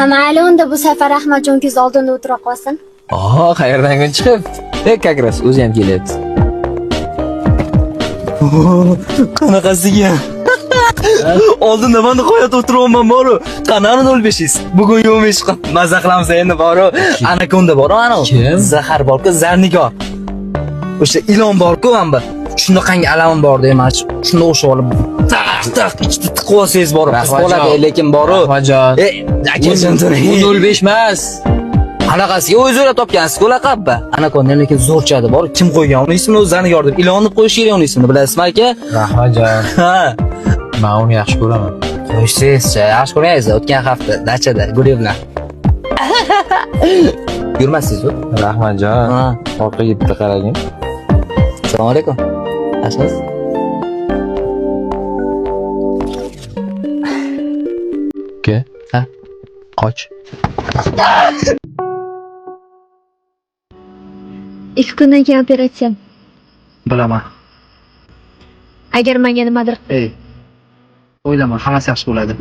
Ha, mayli unda bu safar Ahmadjon ko'z oldinda o'tira qolsin. Qayerdan kun chiqib? Как раз o'zi ham kelyapti. Qanaqasiga? Oldinda menda qo'yat o'tiraman boru. Qanani 05'iz? Bugun yo'q chiqib. Maza qilamiz endi boru. Anakonda boru ana. Kim? Zahar borku, Zarnigor. O'sha ilon borku mana. Shunaqangi alamim bordi, mana shunda o'sha olib taq ichida tiqib olsangiz boru. Qoladi lekin boru. Rahmatjon. Akajon, Bu 05 emas. Qanaqasiga o'zingizlar topgansiz-ku laqabba. Anakonda lekin zo'rchadi bor. Kim qo'ygan uni ismini o'zlari deb. Ilonni qo'yish kerak uni ismini, bilasizmi aka? Rahmatjon. Ha. Men uni yaxshi ko'raman. Qo'yishsiz-chi, yaxshi ko'raysiz. O'tgan hafta dachada Guli bilan. Yurmasiz-ku? Rahmatjon. Ha. Orqaga bitta qaragin. Assalomu alaykum. Yaxshimisiz? Uka. Ha. Qoch. 2 kundan keyin operatsiya. Bilaman. Agar menga nimadir O'ylama, hammasi yaxshi bo'ladi.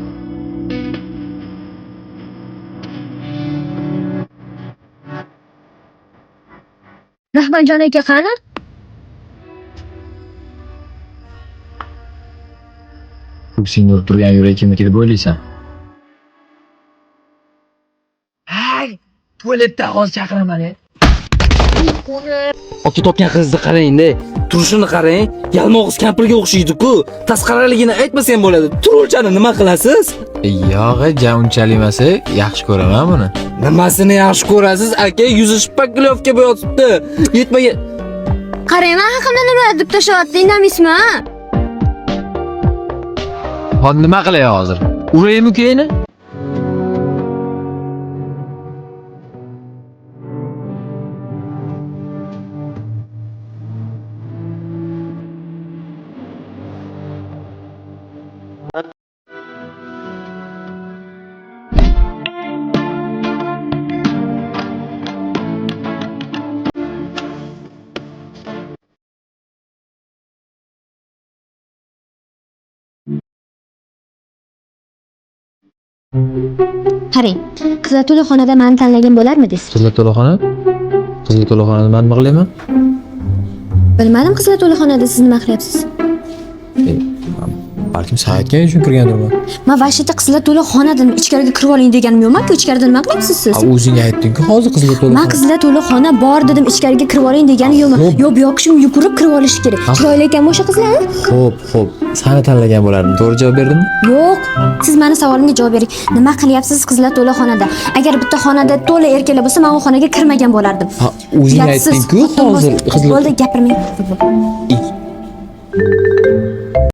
Rahmatjon aka qani? Ko'ksingda turgan yurak kimniki deb o'ylaysan? Hay, tualetda hozir chaqiraman. Ota topgan qizni qarang-da. Turishini qarang. Yalmog'iz kampirga o'xshaydi-ku. Tasqaraligini aytmasam bo'ladi. Turuvchani nima qilasiz? Yo'q, ja unchalik emas, yaxshi ko'raman buni. Nimasini yaxshi ko'rasiz? Aka, yuzi shpaklyovka bo'yotibdi. Yetmagan. Qarang, men haqimda nima deb tashyapti, indamaysizmi? Hozir nima qilay hozir? Uraymi keyini? Qarang, qizlar to'yxonada meni tanlagan bo'larmidingiz? Qizlar to'yxona? Qizlar to'yxonada men nima qilaman? Bilmadim, qizlar to'yxonada siz nima qilyapsiz? Balkim saytgan uchun kirgandirman. Men vashita qizlar to'yxonadan ichkariga kirib oling deganim yo'q-ku, ichkarida nima qilyapsiz siz? O'zing aytding-ku, hozir qizlar to'yxona. Men qizlar to'yxona bor dedim, ichkariga kirib oling degani yo'qmi? Yo, bu yoqqa shum yugurib kirib olish kerak. Chiroyli ekan o'sha qizlar? Xo'p. Seni tanlagan bo'lardim. To'g'ri javob berdimmi? Yo'q. Siz meni savolimga javob bering. Nima qilyapsiz qizlar to'yxonada? Agar bitta xonada to'la erkaklar bo'lsa, men u xonaga kirmagan bo'lardim. O'zing aytding-ku, hozir qizlar. Bo'ldi, gapirmang.